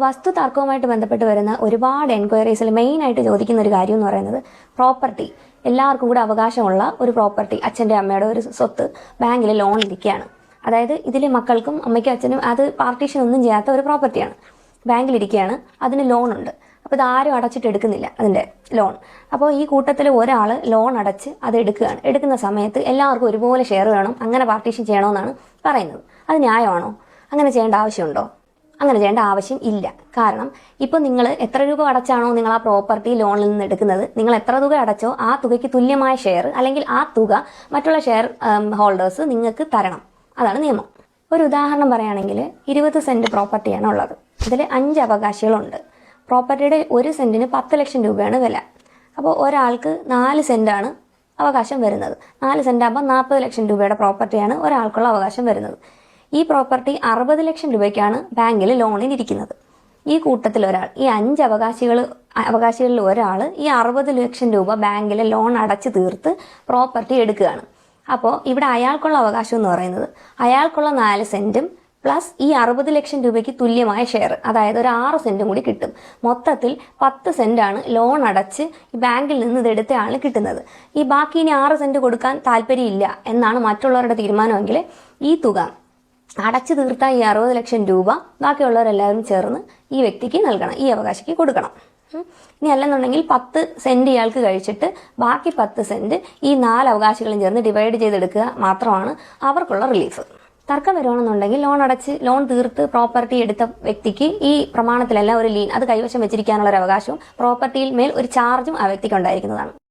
വസ്തു തർക്കവുമായിട്ട് ബന്ധപ്പെട്ട് വരുന്ന ഒരുപാട് എൻക്വയറീസിൽ മെയിനായിട്ട് ചോദിക്കുന്ന ഒരു കാര്യം എന്ന് പറയുന്നത് പ്രോപ്പർട്ടി. എല്ലാവർക്കും കൂടെ അവകാശമുള്ള ഒരു പ്രോപ്പർട്ടി, അച്ഛൻ്റെ അമ്മയുടെ ഒരു സ്വത്ത് ബാങ്കിൽ ലോൺ ഇരിക്കുകയാണ്. അതായത് ഇതിൽ മക്കൾക്കും അമ്മയ്ക്കും അച്ഛനും അത് പാർട്ടീഷൻ ഒന്നും ചെയ്യാത്ത ഒരു പ്രോപ്പർട്ടിയാണ്. ബാങ്കിലിരിക്കുകയാണ്, അതിന് ലോണുണ്ട്. അപ്പോൾ ഇതാരും അടച്ചിട്ട് എടുക്കുന്നില്ല അതിൻ്റെ ലോൺ. അപ്പോൾ ഈ കൂട്ടത്തിൽ ഒരാൾ ലോൺ അടച്ച് അത് എടുക്കുകയാണ്. എടുക്കുന്ന സമയത്ത് എല്ലാവർക്കും ഒരുപോലെ ഷെയർ വേണം, അങ്ങനെ പാർട്ടീഷൻ ചെയ്യണമെന്നാണ് പറയുന്നത്. അത് ന്യായമാണോ? അങ്ങനെ ചെയ്യേണ്ട ആവശ്യമുണ്ടോ? അങ്ങനെ ചെയ്യേണ്ട ആവശ്യം ഇല്ല. കാരണം ഇപ്പോൾ നിങ്ങൾ എത്ര രൂപ അടച്ചാണോ നിങ്ങൾ ആ പ്രോപ്പർട്ടി ലോണിൽ നിന്ന് എടുക്കുന്നത്, നിങ്ങൾ എത്ര തുക അടച്ചോ ആ തുകയ്ക്ക് തുല്യമായ ഷെയർ അല്ലെങ്കിൽ ആ തുക മറ്റുള്ള ഷെയർ ഹോൾഡേഴ്സ് നിങ്ങൾക്ക് തരണം. അതാണ് നിയമം. ഒരു ഉദാഹരണം പറയുകയാണെങ്കിൽ 20 സെൻറ്റ് പ്രോപ്പർട്ടിയാണ് ഉള്ളത്. ഇതിൽ 5 അവകാശികളുണ്ട്. പ്രോപ്പർട്ടിയുടെ 1 സെൻറ്റിന് 10 ലക്ഷം രൂപയാണ് വില. അപ്പോൾ ഒരാൾക്ക് 4 സെൻറ്റാണ് അവകാശം വരുന്നത്. 4 സെൻറ്റാകുമ്പോൾ 40 ലക്ഷം രൂപയുടെ പ്രോപ്പർട്ടിയാണ് ഒരാൾക്കുള്ള അവകാശം വരുന്നത്. ഈ പ്രോപ്പർട്ടി 60 ലക്ഷം രൂപയ്ക്കാണ് ബാങ്കിൽ ലോണിനിരിക്കുന്നത്. ഈ കൂട്ടത്തിൽ ഒരാൾ, ഈ 5 അവകാശികളിൽ ഒരാൾ ഈ 60 ലക്ഷം രൂപ ബാങ്കിലെ ലോൺ അടച്ചു തീർത്ത് പ്രോപ്പർട്ടി എടുക്കുകയാണ്. അപ്പോൾ ഇവിടെ അയാൾക്കുള്ള അവകാശം എന്ന് പറയുന്നത് അയാൾക്കുള്ള 4 സെൻറ്റും പ്ലസ് ഈ 60 ലക്ഷം രൂപയ്ക്ക് തുല്യമായ ഷെയർ, അതായത് ഒരു 6 സെൻറ്റും കൂടി കിട്ടും. മൊത്തത്തിൽ 10 സെൻറ്റാണ് ലോൺ അടച്ച് ഈ ബാങ്കിൽ നിന്ന് ഇതെടുത്ത ആൾ കിട്ടുന്നത്. ഈ ബാക്കി ഇനി 6 സെൻറ്റ് കൊടുക്കാൻ താല്പര്യമില്ല എന്നാണ് മറ്റുള്ളവരുടെ തീരുമാനമെങ്കിൽ ഈ തുക അടച്ചു തീർത്ത ഈ 60 ലക്ഷം രൂപ ബാക്കിയുള്ളവരെല്ലാവരും ചേർന്ന് ഈ വ്യക്തിക്ക് നൽകണം, ഈ അവകാശിക്ക് കൊടുക്കണം. ഇനി അല്ലെന്നുണ്ടെങ്കിൽ 10 സെൻറ്റ് ഇയാൾക്ക് കഴിച്ചിട്ട് ബാക്കി 10 സെൻറ്റ് ഈ 4 അവകാശികളും ചേർന്ന് ഡിവൈഡ് ചെയ്തെടുക്കുക മാത്രമാണ് അവർക്കുള്ള റിലീഫ്. തർക്കം വരുവാണെന്നുണ്ടെങ്കിൽ ലോൺ തീർത്ത് പ്രോപ്പർട്ടി എടുത്ത വ്യക്തിക്ക് ഈ പ്രമാണത്തിലല്ല ഒരു ലീൻ, അത് കൈവശം വെച്ചിരിക്കാനുള്ള ഒരു അവകാശവും പ്രോപ്പർട്ടിയിൽ മേൽ ഒരു ചാർജും ആ വ്യക്തിക്ക് ഉണ്ടായിരിക്കുന്നതാണ്.